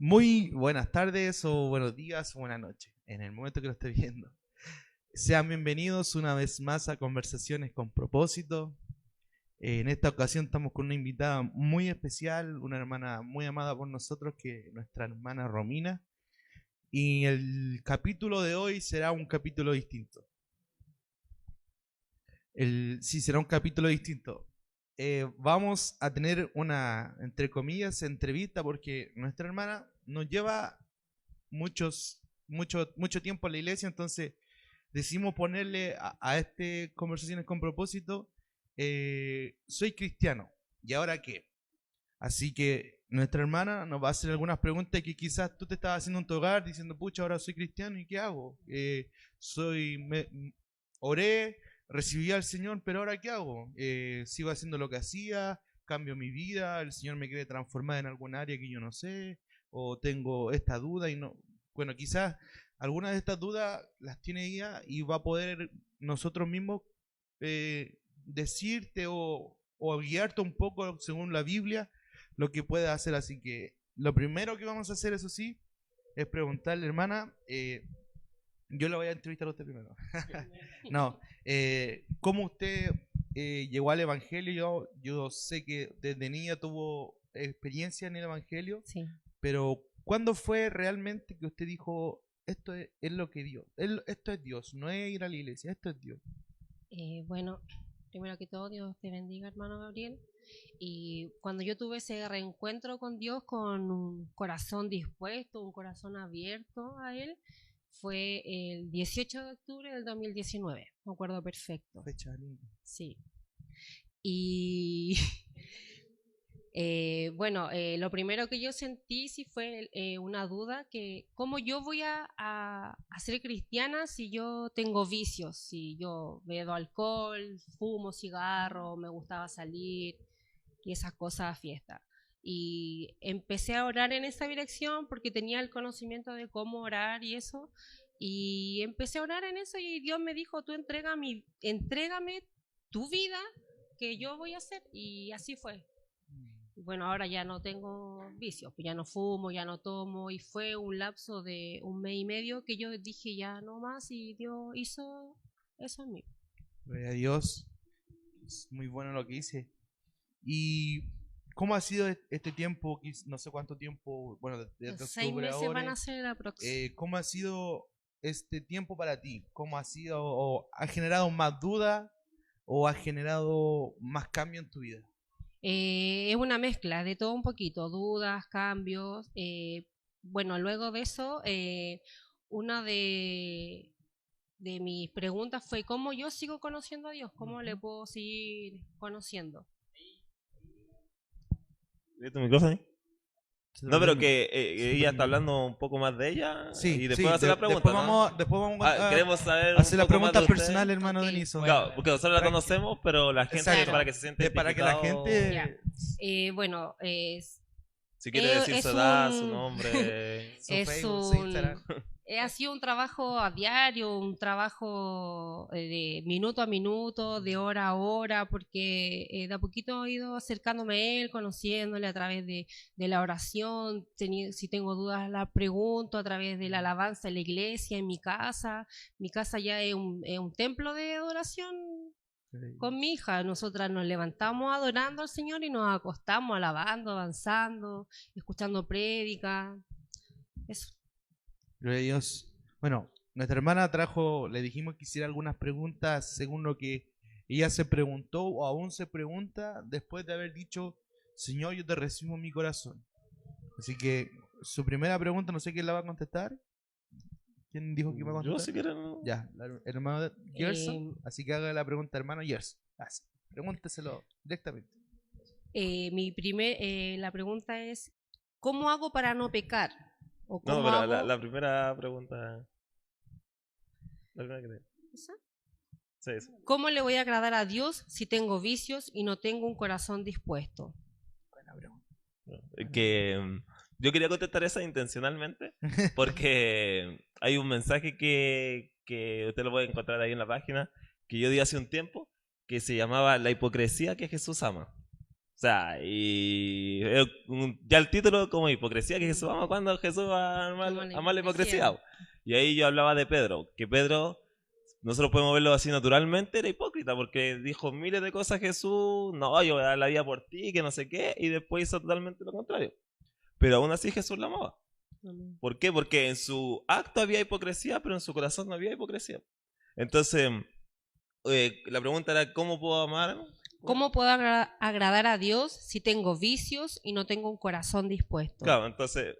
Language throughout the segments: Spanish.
Muy buenas tardes o buenos días o buenas noches, en el momento que lo esté viendo. Sean bienvenidos una vez más a Conversaciones con Propósito. En esta ocasión estamos con una invitada muy especial, una hermana muy amada por nosotros, que es nuestra hermana Romina. Y el capítulo de hoy será un capítulo distinto. Sí, será un capítulo distinto. Vamos a tener una, entre comillas, entrevista porque nuestra hermana nos lleva mucho tiempo en la iglesia, entonces decidimos ponerle a este Conversaciones con Propósito, soy cristiano, ¿y ahora qué? Así que nuestra hermana nos va a hacer algunas preguntas que quizás tú te estabas haciendo en tu hogar diciendo, pucha, ahora soy cristiano y ¿qué hago? Oré, recibí al Señor, pero ahora ¿qué hago? Sigo haciendo lo que hacía, cambio mi vida, el Señor me quiere transformar en algún área que yo no sé, o tengo esta duda y no. Bueno, quizás algunas de estas dudas las tiene ella y va a poder nosotros mismos decirte o guiarte un poco según la Biblia lo que puedes hacer. Así que lo primero que vamos a hacer, eso sí, es preguntarle, hermana, yo la voy a entrevistar a usted primero. No, ¿cómo usted llegó al Evangelio? Yo sé que desde niña tuvo experiencia en el Evangelio, Sí. pero ¿cuándo fue realmente que usted dijo, esto es lo que Dios, esto es Dios, no es ir a la iglesia, esto es Dios? Bueno, primero que todo, Dios te bendiga, hermano Gabriel. Y cuando yo tuve ese reencuentro con Dios, con un corazón dispuesto, un corazón abierto a Él, fue el 18 de octubre del 2019, me acuerdo perfecto. Fecha linda. Sí. Y bueno, lo primero que yo sentí sí fue una duda, que cómo yo voy a ser cristiana si yo tengo vicios, si yo bebo alcohol, fumo cigarro, me gustaba salir y esas cosas a fiesta. Y empecé a orar en esa dirección porque tenía el conocimiento de cómo orar y eso, y empecé a orar en eso y Dios me dijo, tú entrégame tu vida que yo voy a hacer, y así fue. Bueno, ahora ya no tengo vicios, ya no fumo, ya no tomo, y fue un lapso de 1 mes y medio que yo dije ya no más, y Dios hizo eso en mí. Gloria a Dios, es muy bueno lo que dice. ¿Y cómo ha sido este tiempo? No sé cuánto tiempo, bueno, desde 6 octubre meses van ahora. a ser la próxima. ¿Cómo ha sido este tiempo para ti? ¿Cómo ha sido? ¿O ha generado más duda o ha generado más cambio en tu vida? Es una mezcla de todo un poquito, dudas, cambios. Bueno, luego de eso, una de mis preguntas fue cómo yo sigo conociendo a Dios, cómo le puedo seguir conociendo. ¿Viste tu micrófono ahí? No, pero que Súper ella está bien. hablando un poco más de ella Sí, y después sí, va a hacer la pregunta, después vamos a queremos saber hacer un la poco más pregunta de usted. personal, hermano Ok, Denison. Claro, porque nosotros la Para que- conocemos, pero la gente, Exacto. para que se siente Para que la identificado, gente... Ya. Bueno, si quiere decir es su edad, su un- nombre. Su es Facebook, su un Instagram. ha sido un trabajo a diario, un trabajo de minuto a minuto, de hora a hora, porque de a poquito he ido acercándome a él, conociéndole a través de la oración. Si tengo dudas la pregunto a través de la alabanza en la iglesia, en mi casa. Mi casa ya es un templo de adoración. Con mi hija, nosotras nos levantamos adorando al Señor y nos acostamos alabando, avanzando, escuchando prédicas. Eso. Gloria a Dios. Bueno, nuestra hermana trajo, le dijimos que hiciera algunas preguntas según lo que ella se preguntó o aún se pregunta después de haber dicho, Señor, yo te recibo en mi corazón. Así que su primera pregunta, no sé quién la va a contestar. ¿Quién dijo que iba a contestar? Yo si quieren. No. Ya, el hermano Gerson. Así que haga la pregunta, hermano Gerson. Pregúnteselo directamente. La pregunta es, ¿cómo hago para no pecar? ¿O No, cómo pero hago... la primera pregunta. La primera que ¿Esa? sí, sí. ¿Cómo le voy a agradar a Dios si tengo vicios y no tengo un corazón dispuesto? Buena pregunta. Que yo quería contestar esa intencionalmente porque hay un mensaje que usted lo puede encontrar ahí en la página que yo di hace un tiempo que se llamaba La hipocresía que Jesús ama. sea, y ya el título como hipocresía, que Jesús ama cuando Jesús ama la hipocresía. Y ahí yo hablaba de Pedro, que Pedro, nosotros podemos verlo así naturalmente, era hipócrita, porque dijo miles de cosas a Jesús, no, yo voy a dar la vida por ti, que no sé qué, y después hizo totalmente lo contrario. Pero aún así Jesús la amaba. ¿Por qué? Porque en su acto había hipocresía, pero en su corazón no había hipocresía. Entonces, la pregunta era, ¿cómo puedo amar? ¿Cómo puedo agradar a Dios si tengo vicios y no tengo un corazón dispuesto? Claro, entonces,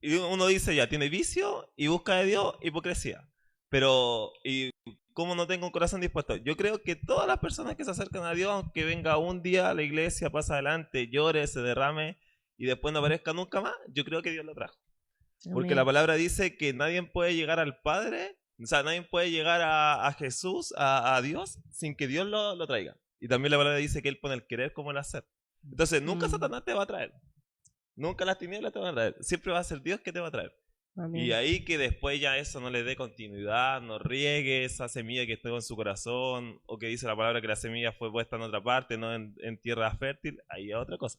y uno dice ya, tiene vicio y busca de Dios hipocresía. Pero, ¿y cómo no tengo un corazón dispuesto? Yo creo que todas las personas que se acercan a Dios, aunque venga un día a la iglesia, pase adelante, llore, se derrame y después no aparezca nunca más, yo creo que Dios lo trajo. Porque Amén. la palabra dice que nadie puede llegar al Padre, o sea, nadie puede llegar a Jesús, a Dios, sin que Dios lo traiga. Y también la palabra dice que Él pone el querer como el hacer. Entonces, nunca Satanás te va a traer. Nunca las tinieblas te van a traer. Siempre va a ser Dios que te va a traer. Amén. Y ahí que después ya eso no le dé continuidad, no riegue esa semilla que estuvo en su corazón, o que dice la palabra que la semilla fue puesta en otra parte, no en tierra fértil, ahí es otra cosa.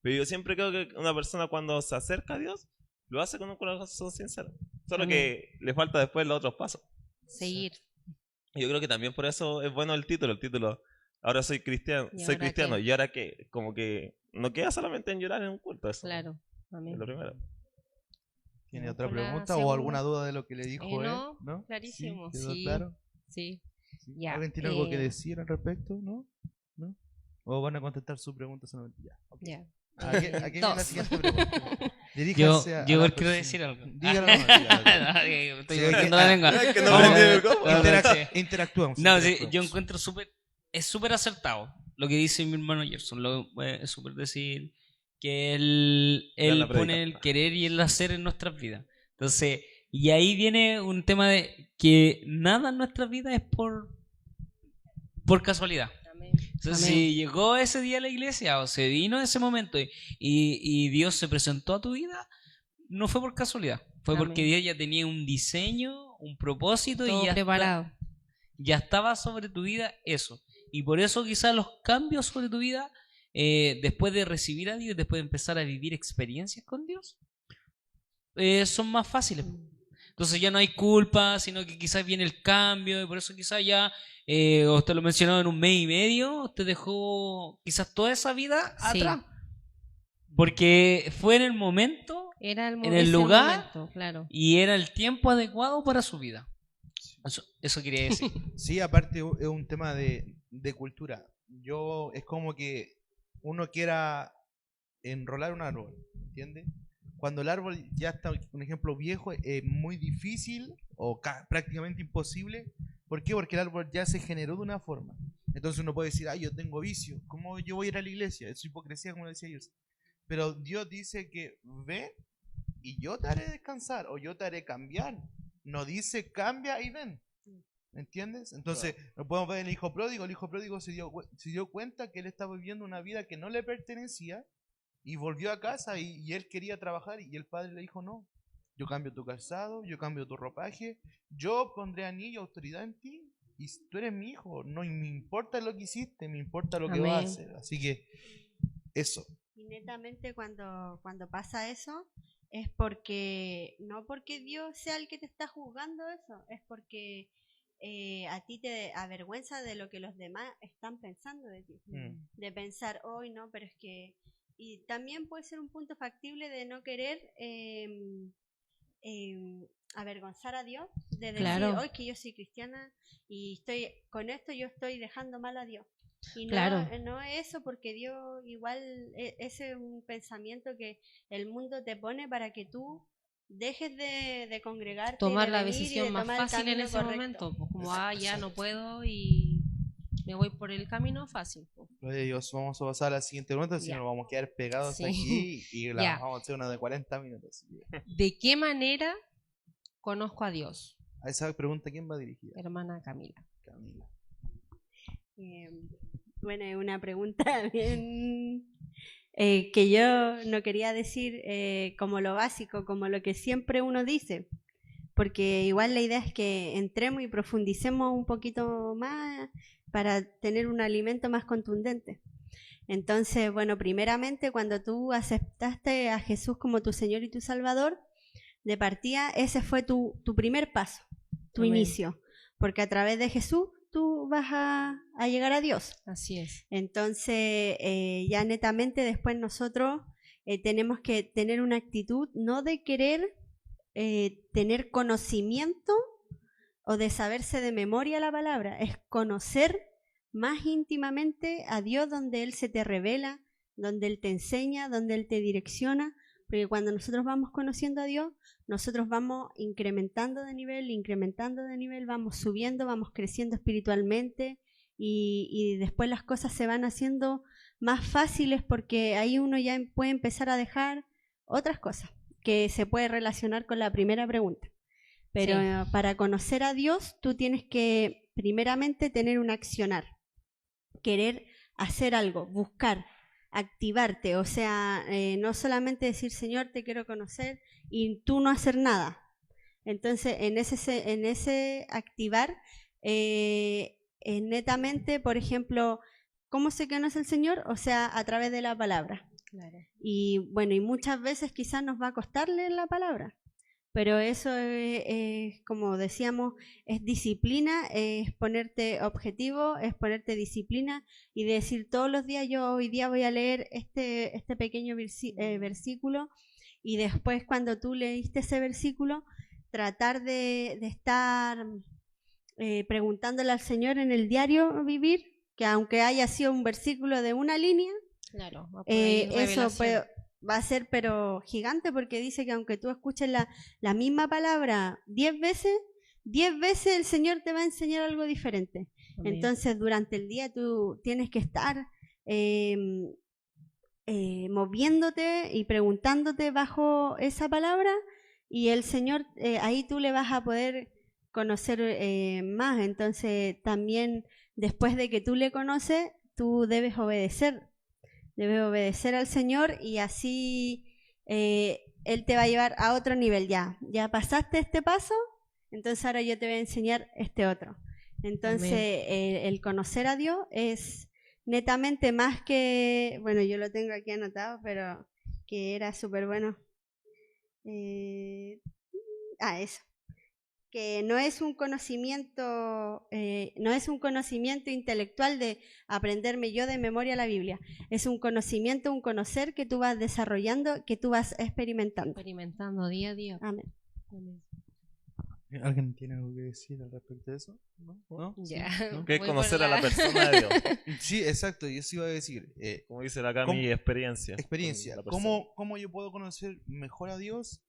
Pero yo siempre creo que una persona cuando se acerca a Dios, lo hace con un corazón sincero. Solo que le falta después los otros pasos. Seguir. Yo creo que también por eso es bueno el título, ahora soy cristiano, ¿y ahora qué? Como que no queda solamente en llorar en un culto, eso. Claro. Amén. Es lo primero. ¿Tiene otra Con la pregunta segunda. o alguna duda de lo que le dijo él? No, ¿No? clarísimo, ¿Quedó sí. claro? Sí. ¿Sí? Ya, ¿Alguien tiene algo que decir al respecto? ¿No? ¿No? ¿O van a contestar su pregunta solamente? Ya. Okay. Ya. Aquí viene la Dos. siguiente pregunta. Yo Diríjase a la quiero persona. decir algo. Dígalo nomás, dígalo. Estoy Sí, mordiendo la lengua. Es que no Vamos. aprendí el cómo. Interactuamos. No, sí, interactuamos. yo encuentro es súper acertado lo que dice mi hermano Gerson. Es súper decir que él la predica. pone el querer y el hacer en nuestras vidas. Entonces, y ahí viene un tema de que nada en nuestras vidas es por casualidad. Amén. Entonces, Amén. si llegó ese día a la iglesia o se vino ese momento y Dios se presentó a tu vida, no fue por casualidad. Fue Amén. porque Dios ya tenía un diseño, un propósito Todo y ya preparado. ya estaba sobre tu vida eso. Y por eso quizás los cambios sobre tu vida, después de recibir a Dios, después de empezar a vivir experiencias con Dios, son más fáciles. Entonces ya no hay culpa, sino que quizás viene el cambio y por eso quizás ya, usted lo mencionó en un mes y medio, usted dejó quizás toda esa vida Sí. atrás. Porque fue en el momento Era el en el ese lugar momento, claro. y era el tiempo adecuado para su vida. Eso quería decir. Sí, aparte es un tema de cultura. Es como que uno quiera enrolar un árbol, ¿entiendes? Cuando el árbol ya está, un ejemplo viejo, es muy difícil o prácticamente imposible. ¿Por qué? Porque el árbol ya se generó de una forma. Entonces uno puede decir, yo tengo vicio, ¿cómo yo voy a ir a la iglesia? Es hipocresía, como decía ellos. Pero Dios dice que ve y yo te haré descansar o yo te haré cambiar. No dice cambia y ven. ¿Entiendes? Entonces, lo podemos ver en el hijo pródigo. El hijo pródigo se dio cuenta que él estaba viviendo una vida que no le pertenecía y volvió a casa y él quería trabajar y el padre le dijo, no, yo cambio tu calzado, yo cambio tu ropaje, yo pondré anillo, autoridad en ti y tú eres mi hijo. No me importa lo que hiciste, me importa lo que Amén. vas a hacer. Así que, eso. Y netamente cuando pasa eso, es porque, no porque Dios sea el que te está juzgando eso, es porque a ti te avergüenza de lo que los demás están pensando de ti. De pensar, hoy no, pero es que... Y también puede ser un punto factible de no querer avergonzar a Dios, de decir, Claro. hoy que yo soy cristiana y estoy con esto yo estoy dejando mal a Dios. Y no, Claro. no es eso, porque Dios igual, ese es un pensamiento que el mundo te pone para que tú dejes de congregarte, Tomar de la venir y decisión de más tomar el fácil en camino ese correcto. momento. Pues como, ya no puedo y me voy por el camino fácil. Pues. Dios, vamos a pasar a la siguiente pregunta, si Ya. no nos vamos a quedar pegados Sí. aquí y Ya. vamos a hacer una de 40 minutos. ¿De qué manera conozco a Dios? A esa pregunta, ¿quién va dirigida? Hermana Camila. Camila. Bueno, es una pregunta bien que yo no quería decir como lo básico, como lo que siempre uno dice, porque igual la idea es que entremos y profundicemos un poquito más para tener un alimento más contundente. Entonces, bueno, primeramente cuando tú aceptaste a Jesús como tu Señor y tu Salvador, de partida ese fue tu primer paso, tu Amén. inicio, porque a través de Jesús tú vas a llegar a Dios. Así es. Entonces, ya netamente después nosotros tenemos que tener una actitud no de querer tener conocimiento o de saberse de memoria la palabra, es conocer más íntimamente a Dios, donde Él se te revela, donde Él te enseña, donde Él te direcciona, porque cuando nosotros vamos conociendo a Dios, nosotros vamos incrementando de nivel, vamos subiendo, vamos creciendo espiritualmente y después las cosas se van haciendo más fáciles porque ahí uno ya puede empezar a dejar otras cosas que se puede relacionar con la primera pregunta. Pero Sí. para conocer a Dios, tú tienes que primeramente tener un accionar, querer hacer algo, buscar, activarte, o sea, no solamente decir, Señor, te quiero conocer y tú no hacer nada. Entonces, en ese activar, netamente, por ejemplo, ¿cómo se conoce el Señor? O sea, a través de la palabra. Claro. Y bueno, y muchas veces quizás nos va a costar leer la palabra, pero eso es, como decíamos, es disciplina, es ponerte objetivo, es ponerte disciplina y decir todos los días yo hoy día voy a leer este pequeño versículo y después cuando tú leíste ese versículo tratar de estar preguntándole al Señor en el diario vivir, que aunque haya sido un versículo de una línea, Claro. Va por ahí eso revelación. va a ser pero gigante porque dice que aunque tú escuches la misma palabra 10 veces el Señor te va a enseñar algo diferente. Amén. Entonces durante el día tú tienes que estar moviéndote y preguntándote bajo esa palabra y el Señor ahí tú le vas a poder conocer más. Entonces también después de que tú le conoces, tú debes obedecer al Señor y así Él te va a llevar a otro nivel. Ya pasaste este paso, entonces ahora yo te voy a enseñar este otro. Entonces el conocer a Dios es netamente más que, bueno, yo lo tengo aquí anotado, pero que era súper bueno. Eso. Que no es un conocimiento, intelectual de aprenderme yo de memoria la Biblia. Es un conocimiento, un conocer que tú vas desarrollando, que tú vas experimentando. Experimentando día a día. Amén. Amén. ¿Alguien tiene algo que decir al respecto de eso? ¿No? Ya. ¿No? Que es Voy conocer por a la persona de Dios. Sí, exacto, yo sí iba a decir. Como dice acá ¿Cómo? mi experiencia. Experiencia. con la persona. ¿Cómo yo puedo conocer mejor a Dios?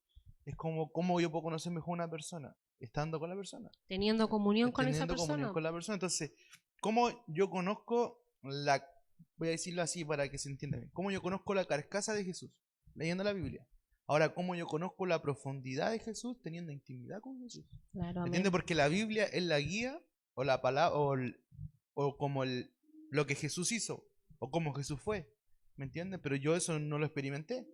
Es como cómo yo puedo conocer mejor a una persona, estando con la persona. Teniendo comunión con esa Teniendo comunión persona. con la persona. Entonces, ¿cómo yo conozco voy a decirlo así para que se entienda bien, cómo yo conozco la carcasa de Jesús? Leyendo la Biblia. Ahora, ¿cómo yo conozco la profundidad de Jesús? Teniendo intimidad con Jesús. Claro, amén. ¿Entiendes? Porque la Biblia es la guía o la palabra o como lo que Jesús hizo o como Jesús fue. ¿Me entiendes? Pero yo eso no lo experimenté.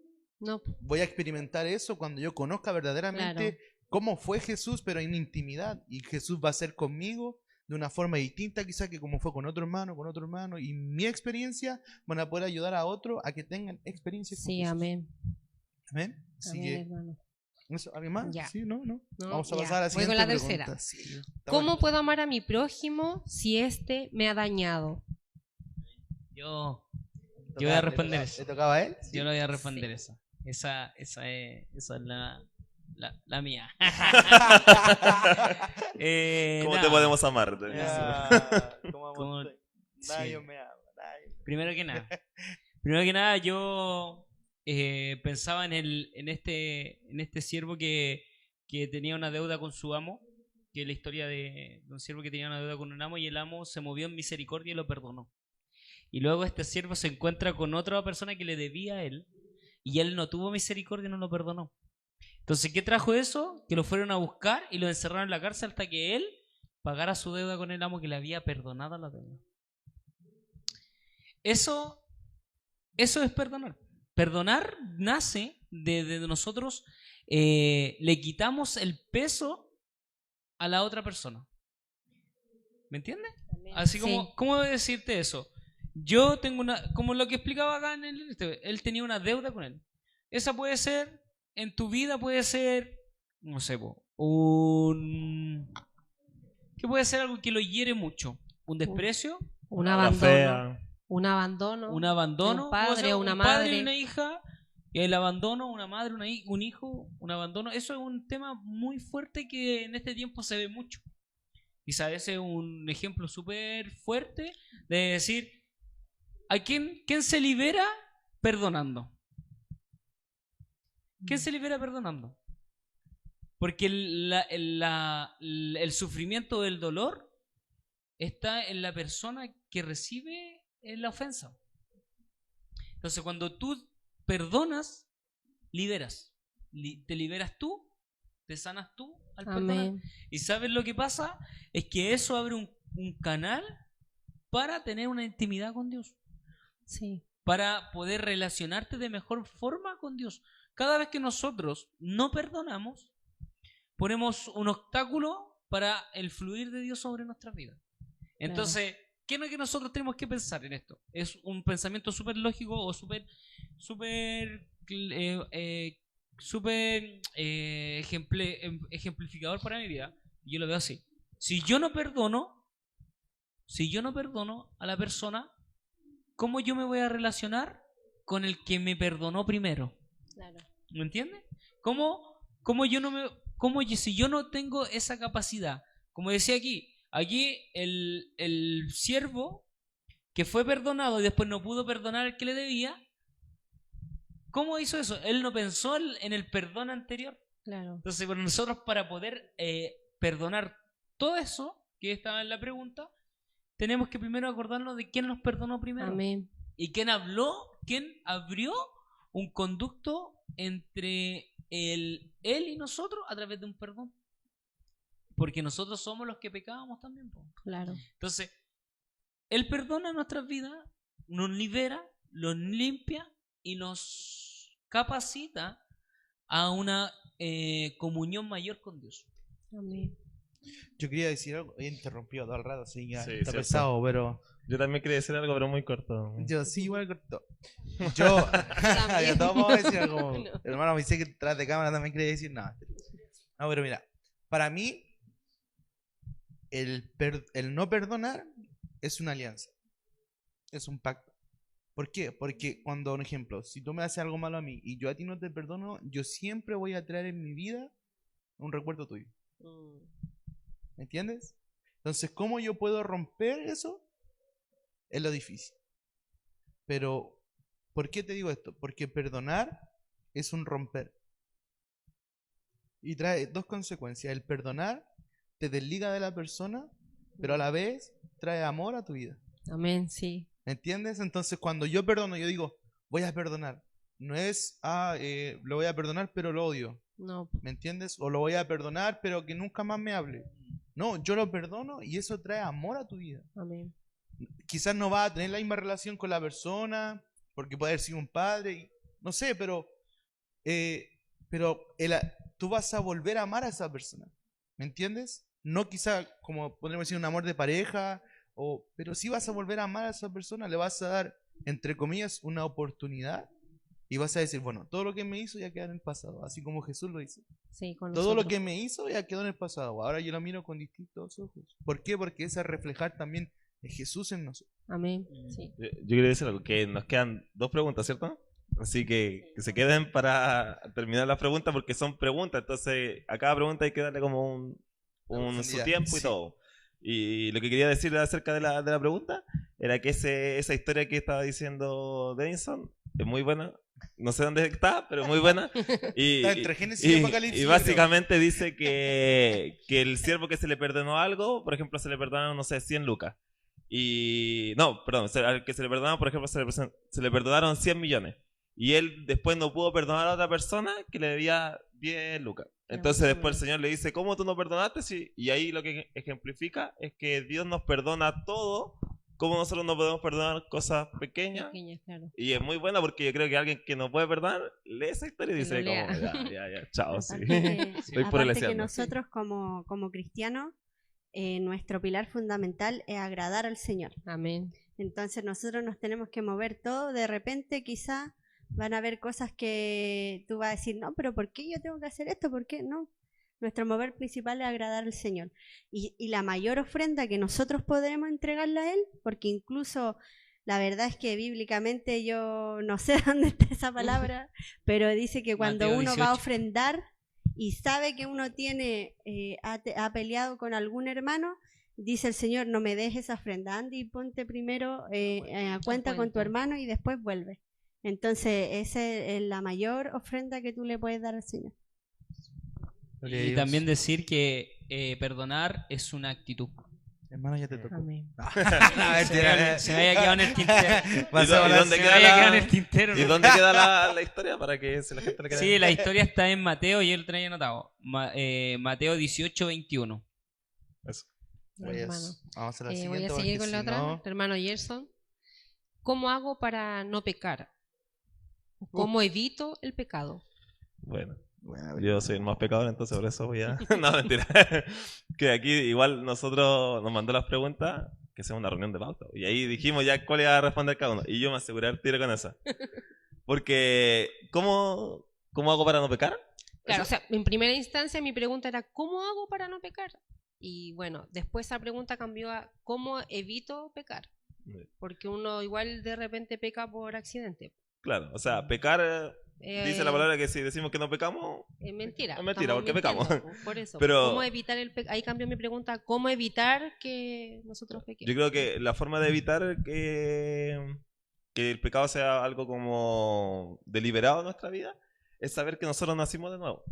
No, Voy a experimentar eso cuando yo conozca verdaderamente Claro. cómo fue Jesús, pero en intimidad. Y Jesús va a ser conmigo de una forma distinta quizá que como fue con otro hermano. Y mi experiencia van a poder ayudar a otros a que tengan experiencias con sí, Jesús. amén. Amén. Así Amén, que, hermano. ¿eso? ¿Alguien más? Ya. ¿Sí? ¿No? No, Vamos a ya. pasar a la Voy siguiente con la pregunta. tercera. Sí, está ¿Cómo bueno. puedo amar a mi prójimo si éste me ha dañado? Yo ¿Le voy a tocaba- responder ¿Le eso. tocaba a él? Yo lo voy a responder Sí. esa. Esa es la mía. ¿Cómo nada. te podemos amar? Ya, ¿cómo Como- estoy? sí. Nadie me ama, nadie. Primero que nada, yo pensaba en este siervo que tenía una deuda con su amo, que es la historia de un siervo que tenía una deuda con un amo y el amo se movió en misericordia y lo perdonó. Y luego este siervo se encuentra con otra persona que le debía a él y él no tuvo misericordia y no lo perdonó. Entonces, ¿qué trajo eso? Que lo fueron a buscar y lo encerraron en la cárcel hasta que él pagara su deuda con el amo que le había perdonado la deuda. Eso es perdonar. Perdonar nace de nosotros, le quitamos el peso a la otra persona. ¿Me entiendes? Amén. Así Sí. como, ¿cómo decirte eso? yo tengo como lo que explicaba acá él tenía una deuda con él. Esa puede ser, en tu vida puede ser, no sé, que puede ser algo que lo hiere mucho, un desprecio, Un La abandono. fea. Un abandono. un abandono, de un padre puede ser o una un padre madre. y una hija, y el abandono, una madre, un hijo, un abandono. Eso es un tema muy fuerte que en este tiempo se ve mucho. Quizás ese es un ejemplo súper fuerte de decir, ¿a quién se libera perdonando? ¿Quién se libera perdonando? Porque el sufrimiento del dolor está en la persona que recibe la ofensa. Entonces, cuando tú perdonas, liberas. Te liberas tú, te sanas tú al perdonar. Amén. Y ¿sabes lo que pasa? Es que eso abre un canal para tener una intimidad con Dios. Sí. Para poder relacionarte de mejor forma con Dios. Cada vez que nosotros no perdonamos, ponemos un obstáculo para el fluir de Dios sobre nuestras vidas. Entonces, ¿qué es lo que nosotros tenemos que pensar en esto? Es un pensamiento súper lógico o súper ejemplificador para mi vida. Yo lo veo así. Si yo no perdono a la persona, ¿cómo yo me voy a relacionar con el que me perdonó primero? Claro. ¿Me entiendes? Si yo no tengo esa capacidad, como decía aquí el siervo que fue perdonado y después no pudo perdonar al que le debía, ¿cómo hizo eso? Él no pensó en el perdón anterior. Claro. Entonces, bueno, nosotros para poder perdonar todo eso que estaba en la pregunta, tenemos que primero acordarnos de quién nos perdonó primero. Amén. Y quién abrió un conducto entre él y nosotros a través de un perdón. Porque nosotros somos los que pecábamos también. Claro. Entonces, Él perdona nuestras vidas, nos libera, nos limpia y nos capacita a una comunión mayor con Dios. Amén. Yo quería decir algo, he interrumpido todo el rato, sí, ya Sí, está cierto. pesado, pero Yo también quería decir algo, pero muy corto. yo sí igual corto. Yo, ya todos vamos a decir algo. No. Hermano, me dice que detrás de cámara también quería decir nada. No, pero mira, para mí, el no perdonar es una alianza, es un pacto. ¿Por qué? Porque cuando, por ejemplo, si tú me haces algo malo a mí y yo a ti no te perdono, yo siempre voy a traer en mi vida un recuerdo tuyo. ¿Me entiendes? Entonces, ¿cómo yo puedo romper eso? Es lo difícil. Pero, ¿por qué te digo esto? Porque perdonar es un romper. Y trae dos consecuencias. El perdonar te desliga de la persona, pero a la vez trae amor a tu vida. Amén, sí. ¿Me entiendes? Entonces, cuando yo perdono, yo digo, voy a perdonar. No es, lo voy a perdonar, pero lo odio. No. ¿Me entiendes? O lo voy a perdonar, pero que nunca más me hable. No, yo lo perdono y eso trae amor a tu vida. Amén. Quizás no vas a tener la misma relación con la persona, porque puede haber sido un padre, no sé, pero tú vas a volver a amar a esa persona. ¿Me entiendes? No quizá, como podríamos decir, un amor de pareja, pero sí vas a volver a amar a esa persona, le vas a dar, entre comillas, una oportunidad y vas a decir, bueno, todo lo que me hizo ya queda en el pasado, así como Jesús lo hizo. Sí, con Todo lo nosotros. que me hizo ya quedó en el pasado, ahora yo lo miro con distintos ojos. ¿Por qué? Porque es a reflejar también Jesús en nosotros. Amén. Sí. Yo quería decir algo, que nos quedan 2 preguntas, ¿cierto? Así que se queden para terminar las preguntas porque son preguntas, entonces a cada pregunta hay que darle como su profundidad, tiempo y sí. todo. Y lo que quería decir acerca de la pregunta era que esa historia que estaba diciendo Denison es muy buena. No sé dónde está, pero muy buena. Y, Está entre Génesis y Apocalipsis, y yo básicamente dice que el siervo que se le perdonó algo, por ejemplo, se le perdonaron, no sé, 100 lucas. Y no, perdón, al que se le perdonaron, por ejemplo, se le perdonaron 100 millones. Y él después no pudo perdonar a otra persona que le debía 10 lucas. Entonces después el Señor le dice, ¿cómo tú no perdonaste? Sí. Y ahí lo que ejemplifica es que Dios nos perdona todo, como nosotros no podemos perdonar cosas pequeñas. Pequeñas, claro. Y es muy buena porque yo creo que alguien que no puede perdonar lee esa historia y Que dice, lo lea. como, ya, chao, sí. Aparte que, Estoy por aparte que leseando. nosotros como cristianos nuestro pilar fundamental es agradar al Señor. Amén. Entonces nosotros nos tenemos que mover todo. De repente quizá van a haber cosas que tú vas a decir, no, pero ¿por qué yo tengo que hacer esto? ¿Por qué no? Nuestro mover principal es agradar al Señor. Y la mayor ofrenda que nosotros podremos entregarle a Él, porque incluso la verdad es que bíblicamente yo no sé dónde está esa palabra, pero dice que cuando Mateo uno 18. va a ofrendar y sabe que uno tiene ha peleado con algún hermano, dice el Señor, no me dejes esa ofrenda, anda y ponte primero a cuenta con tu hermano y después vuelve. Entonces esa es la mayor ofrenda que tú le puedes dar al Señor. Y también decir que perdonar es una actitud. Hermano, ya te tocó. Amén. Se me había quedado en el tintero. ¿Y dónde Se me queda había quedado en la, el tintero. ¿y ¿no? dónde queda la historia para que la gente le quede? Sí, la historia está en Mateo, yo lo tenía anotado. Mateo 18:21. Eso. Pues, Hermano. vamos a la Voy siguiente. a seguir porque con la si otra. no- Hermano Gerson. ¿Cómo hago para no pecar? ¿Cómo evito el pecado? Bueno, Bueno, yo soy el más pecador, entonces por eso voy a... No, mentira. Que aquí igual nosotros nos mandó las preguntas, que sea una reunión de pauta. Y ahí dijimos ya cuál iba a responder cada uno. Y yo me aseguré al tiro con esa. Porque, ¿cómo hago para no pecar? Claro, o sea, en primera instancia mi pregunta era ¿cómo hago para no pecar? Y bueno, después esa pregunta cambió a ¿cómo evito pecar? Porque uno igual de repente peca por accidente. Claro, o sea, pecar... Dice la palabra que si decimos que no pecamos, Es mentira. Es mentira, estamos porque pecamos. mintiendo, por eso. Pero- ¿Cómo evitar el pecado? Ahí cambió mi pregunta. ¿Cómo evitar que nosotros pequemos? yo creo que la forma de evitar que el pecado sea algo como deliberado en nuestra vida es saber que nosotros nacimos de nuevo.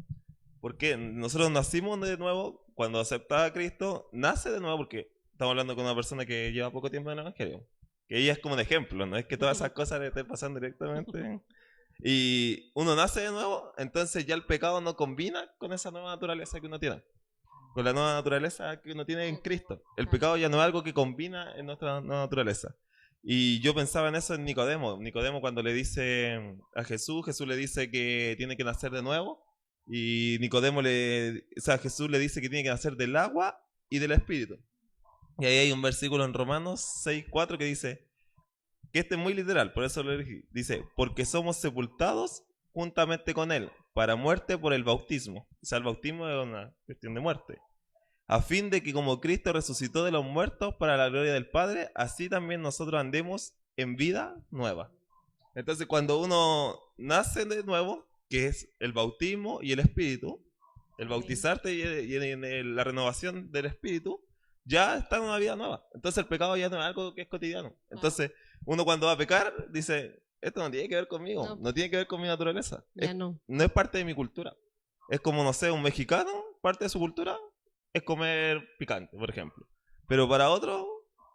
Porque nosotros nacimos de nuevo, cuando aceptaba a Cristo, nace de nuevo, porque estamos hablando con una persona que lleva poco tiempo en el Evangelio. Que ella es como un ejemplo, no es que todas esas cosas le estén pasando directamente. Y uno nace de nuevo, entonces ya el pecado no combina con esa nueva naturaleza que uno tiene. Con la nueva naturaleza que uno tiene en Cristo. El pecado ya no es algo que combina en nuestra nueva naturaleza. Y yo pensaba en eso en Nicodemo. Nicodemo cuando le dice a Jesús, Jesús le dice que tiene que nacer de nuevo. Y Nicodemo Jesús le dice que tiene que nacer del agua y del espíritu. Y ahí hay un versículo en Romanos 6:4 que dice, que este es muy literal, por eso lo elegí. Dice, porque somos sepultados juntamente con él, para muerte por el bautismo. O sea, el bautismo es una cuestión de muerte. A fin de que como Cristo resucitó de los muertos para la gloria del Padre, así también nosotros andemos en vida nueva. Entonces, cuando uno nace de nuevo, que es el bautismo y el espíritu, el bautizarte y la renovación del espíritu, ya está en una vida nueva. Entonces el pecado ya no es algo que es cotidiano. Entonces uno cuando va a pecar dice, esto no tiene que ver conmigo, no tiene que ver con mi naturaleza. Ya no. No es parte de mi cultura. Es como, no sé, un mexicano, parte de su cultura es comer picante, por ejemplo. Pero para otro,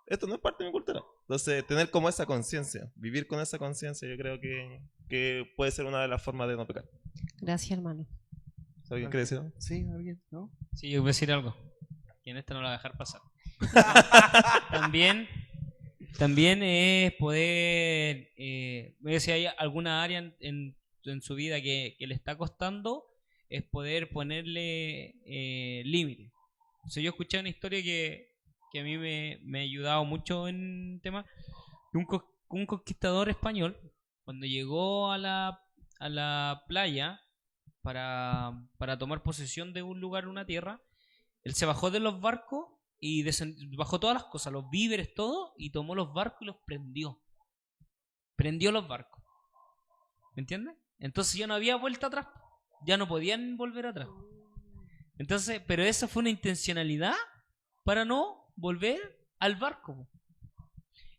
esto no es parte de mi cultura. Entonces tener como esa conciencia, vivir con esa conciencia, yo creo que puede ser una de las formas de no pecar. Gracias, hermano. ¿Alguien quiere decir algo? Sí, alguien, ¿no? Sí, yo voy a decir algo. Y en esta no la voy a dejar pasar. También es poder, si hay alguna área en su vida que le está costando, es poder ponerle límites. O sea, yo escuché una historia que a mí me ha ayudado mucho en tema de un conquistador español, cuando llegó a la playa para tomar posesión de un lugar, una tierra, él se bajó de los barcos y bajó todas las cosas, los víveres, todo, y tomó los barcos y los prendió. Prendió los barcos. ¿Me entiendes? Entonces ya no había vuelta atrás. Ya no podían volver atrás. Entonces, pero esa fue una intencionalidad para no volver al barco.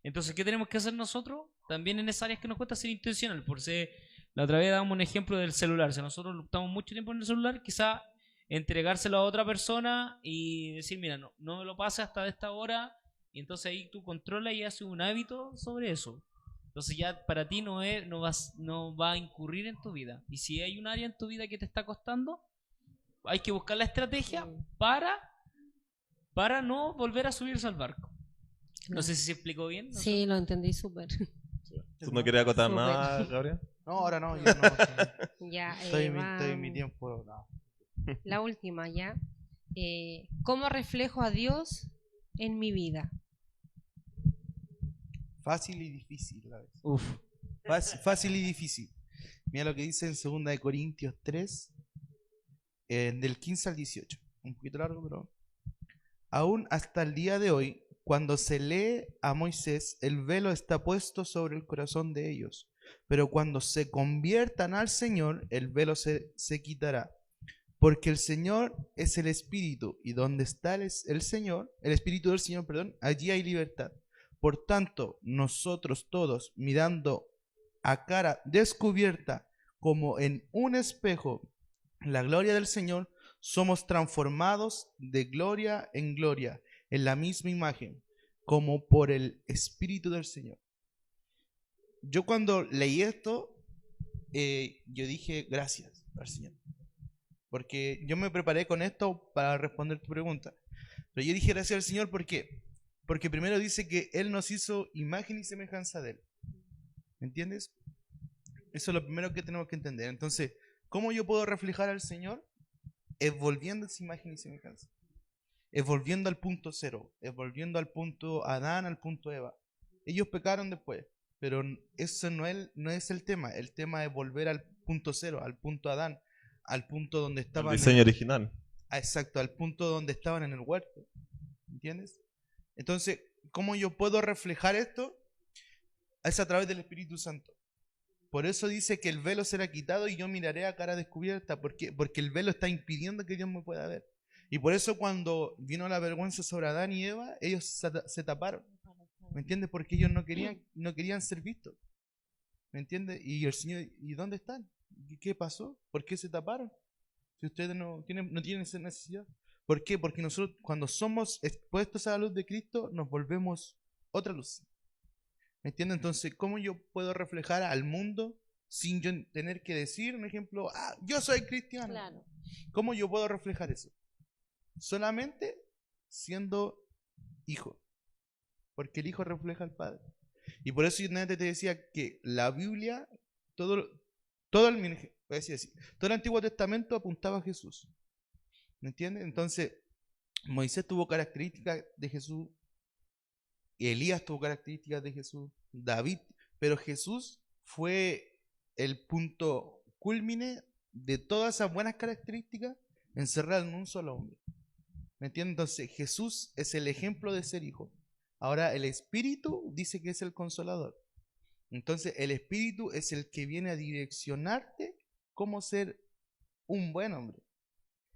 Entonces, ¿qué tenemos que hacer nosotros? También en esas áreas que nos cuesta ser intencional. Por si la otra vez dábamos un ejemplo del celular. Si nosotros estamos mucho tiempo en el celular, quizá entregárselo a otra persona y decir, mira, no me lo pases hasta de esta hora, y entonces ahí tú controlas y haces un hábito sobre eso. Entonces ya para ti no va a incurrir en tu vida. Y si hay un área en tu vida que te está costando, hay que buscar la estrategia para no volver a subirse al barco. No sé si se explicó bien. ¿No? Sí, lo entendí súper. ¿Tú no querías acotar Súper. nada, Gabriel? No, ahora no, yo no. Ya, Estoy en mi tiempo. No. la última ya. ¿cómo reflejo a Dios en mi vida? Fácil y difícil a la vez. Uf. Fácil y difícil. Mira lo que dice en 2 Corintios 3, del 15 al 18. Un poquito largo, pero... Aún hasta el día de hoy, cuando se lee a Moisés, el velo está puesto sobre el corazón de ellos. Pero cuando se conviertan al Señor, el velo se quitará. Porque el Señor es el Espíritu, y donde está el Señor, el Espíritu del Señor, perdón, allí hay libertad. Por tanto, nosotros todos, mirando a cara descubierta, como en un espejo, la gloria del Señor, somos transformados de gloria en gloria, en la misma imagen, como por el Espíritu del Señor. Yo cuando leí esto, yo dije gracias al Señor. Porque yo me preparé con esto para responder tu pregunta. Pero yo dije gracias al Señor, ¿por qué? Porque primero dice que Él nos hizo imagen y semejanza de Él. ¿Me entiendes? Eso es lo primero que tenemos que entender. Entonces, ¿cómo yo puedo reflejar al Señor? Es volviendo a esa imagen y semejanza. Es volviendo al punto cero. Es volviendo al punto Adán, al punto Eva. Ellos pecaron después, pero eso no es el tema. El tema es volver al punto cero, al punto Adán, al punto donde estaban. El diseño original. Exacto, al punto donde estaban en el huerto. ¿Entiendes? Entonces, ¿cómo yo puedo reflejar esto? Es a través del Espíritu Santo. Por eso dice que el velo será quitado y yo miraré a cara descubierta. ¿Por qué? Porque el velo está impidiendo que Dios me pueda ver. Y por eso cuando vino la vergüenza sobre Adán y Eva, ellos se taparon. ¿Me entiendes? Porque ellos no querían ser vistos. ¿Me entiendes? Y el Señor, ¿y dónde están? ¿Qué pasó? ¿Por qué se taparon? Si ustedes no tienen esa necesidad. ¿Por qué? Porque nosotros cuando somos expuestos a la luz de Cristo nos volvemos otra luz. ¿Me entiendes? Entonces, ¿cómo yo puedo reflejar al mundo sin yo tener que decir, un ejemplo, yo soy cristiano? Claro. ¿Cómo yo puedo reflejar eso? Solamente siendo hijo. Porque el hijo refleja al Padre. Y por eso yo antes te decía que la Biblia, todo el Antiguo Testamento apuntaba a Jesús. ¿Me entiendes? Entonces, Moisés tuvo características de Jesús, Elías tuvo características de Jesús, David, pero Jesús fue el punto culmine de todas esas buenas características encerradas en un solo hombre. ¿Me entiendes? Entonces, Jesús es el ejemplo de ser hijo. Ahora, el Espíritu dice que es el consolador. Entonces, el Espíritu es el que viene a direccionarte cómo ser un buen hombre.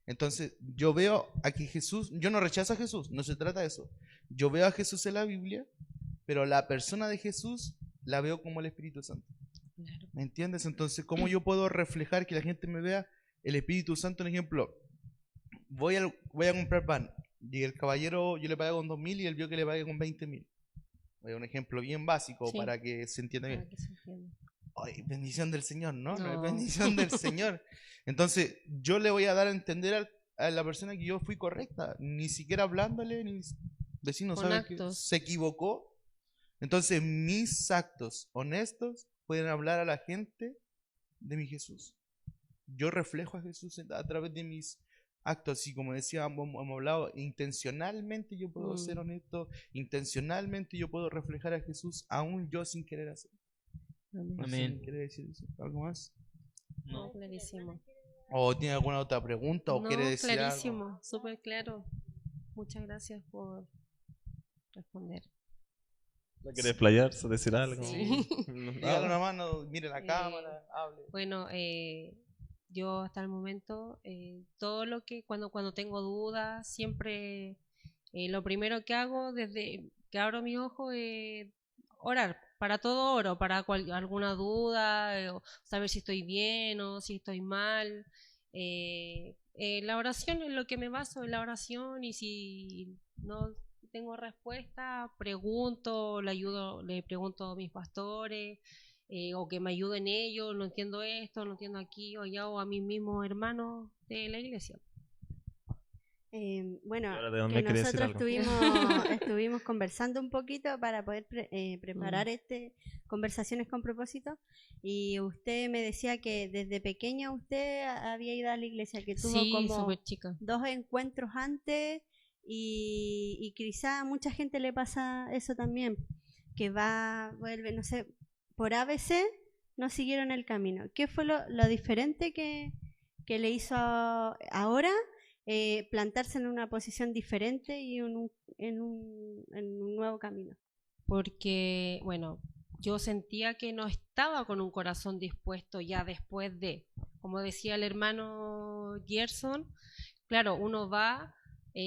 Entonces, yo veo a que Jesús, yo no rechazo a Jesús, no se trata de eso. Yo veo a Jesús en la Biblia, pero la persona de Jesús la veo como el Espíritu Santo. ¿Me entiendes? Entonces, ¿cómo yo puedo reflejar que la gente me vea el Espíritu Santo? Un ejemplo, voy a comprar pan y el caballero yo le pago con 2.000 y él vio que le pague con 20.000. Un ejemplo bien básico para que se entienda bien. Ay, bendición del Señor, ¿no? No es bendición del Señor. Entonces, yo le voy a dar a entender a la persona que yo fui correcta, ni siquiera hablándole, ni vecino sabe que se equivocó. Entonces, mis actos honestos pueden hablar a la gente de mi Jesús. Yo reflejo a Jesús a través de mis actos, y como decía, hemos hablado, intencionalmente yo puedo ser honesto, intencionalmente yo puedo reflejar a Jesús, aún yo sin querer hacerlo. Amén. ¿Quiere decir eso? ¿Algo más? No, clarísimo. ¿O tiene alguna otra pregunta o quiere decir clarísimo, algo? súper claro. Muchas gracias por responder. ¿No quiere explayarse, decir algo? Sí. Dígalo nomás, mire la cámara, hable. Bueno, yo hasta el momento, todo lo que cuando tengo dudas, siempre lo primero que hago desde que abro mis ojos es orar. Para todo oro, para alguna duda, saber si estoy bien o si estoy mal. La oración es lo que me baso, en la oración, y si no tengo respuesta, pregunto, le pregunto a mis pastores, o que me ayuden ellos, no entiendo esto, no entiendo aquí o allá, o a mis mismos hermanos de la iglesia. Bueno, Ahora, ¿de dónde que quería decir nosotros algo? estuvimos conversando un poquito para poder preparar conversaciones con propósito, y usted me decía que desde pequeña usted había ido a la iglesia, que tuvo Sí, como súper chica. 2 encuentros antes, y quizá a mucha gente le pasa eso también, que vuelve, no sé, por ABC no siguieron el camino. ¿Qué fue lo diferente que le hizo ahora plantarse en una posición diferente y en un nuevo camino? Porque, bueno, yo sentía que no estaba con un corazón dispuesto ya después de, como decía el hermano Gerson, claro, uno va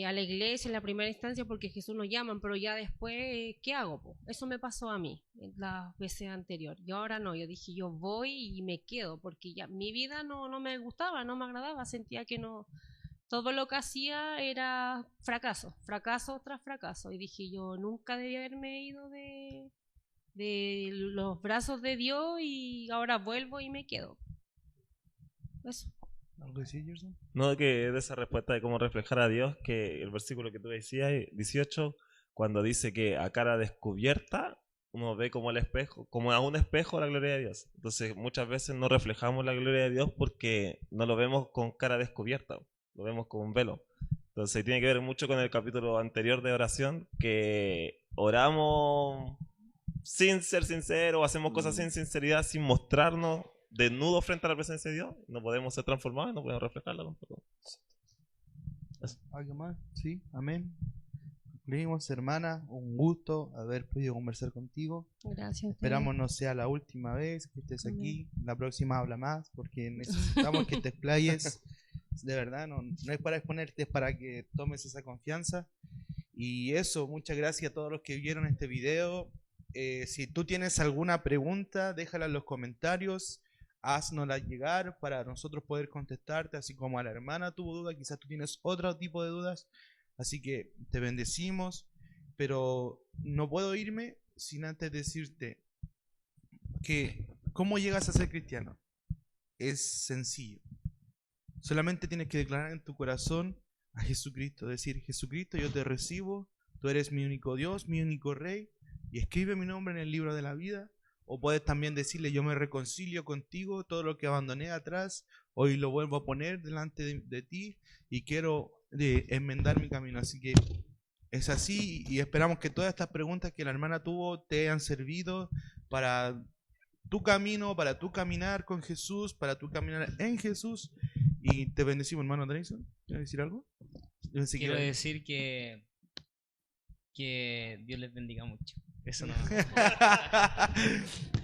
a la iglesia en la primera instancia porque Jesús nos llama, pero ya después, ¿qué hago, po? Eso me pasó a mí las veces anteriores. Y ahora no, yo dije, yo voy y me quedo, porque ya mi vida no me gustaba, no me agradaba, sentía que no, todo lo que hacía era fracaso, fracaso tras fracaso. Y dije, yo nunca debía haberme ido de los brazos de Dios y ahora vuelvo y me quedo. Eso. ¿Algo que decir, Gerson? No, que de esa respuesta de cómo reflejar a Dios, que el versículo que tú decías, 18, cuando dice que a cara descubierta uno ve como el espejo, como a un espejo la gloria de Dios. Entonces muchas veces no reflejamos la gloria de Dios porque no lo vemos con cara descubierta, lo vemos con un velo. Entonces tiene que ver mucho con el capítulo anterior de oración, que oramos sin ser sinceros, hacemos cosas sin sinceridad, sin mostrarnos desnudos frente a la presencia de Dios. No podemos ser transformados, no podemos reflejarla tampoco. ¿Algo más? Sí, amén. Concluimos, hermana, un gusto haber podido conversar contigo. Gracias. Esperamos no sea la última vez que estés aquí. La próxima habla más, porque necesitamos que te explayes. De verdad, no es para exponerte, es para que tomes esa confianza. Y eso, muchas gracias a todos los que vieron este video. Si tú tienes alguna pregunta, déjala en los comentarios, haznosla llegar para nosotros poder contestarte, así como a la hermana tuvo duda, quizás tú tienes otro tipo de dudas. Así que te bendecimos, pero no puedo irme sin antes decirte que ¿cómo llegas a ser cristiano? Es sencillo. Solamente tienes que declarar en tu corazón a Jesucristo, decir: Jesucristo, yo te recibo, tú eres mi único Dios, mi único Rey, y escribe mi nombre en el libro de la vida. O puedes también decirle: yo me reconcilio contigo, todo lo que abandoné atrás, hoy lo vuelvo a poner delante de ti y quiero enmendar mi camino. Así que es así, y esperamos que todas estas preguntas que la hermana tuvo te hayan servido para tu camino, para tu caminar con Jesús, para tu caminar en Jesús. Y te bendecimos, hermano Dreyson. ¿Quieres decir algo? Quiero decir que Dios les bendiga mucho. Eso no.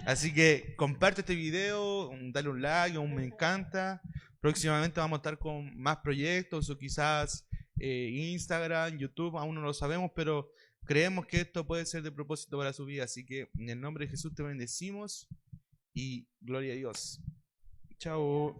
Así que comparte este video, dale un like, un me encanta. Próximamente vamos a estar con más proyectos, o quizás Instagram, YouTube, aún no lo sabemos, pero creemos que esto puede ser de propósito para su vida. Así que en el nombre de Jesús te bendecimos y gloria a Dios. Chao.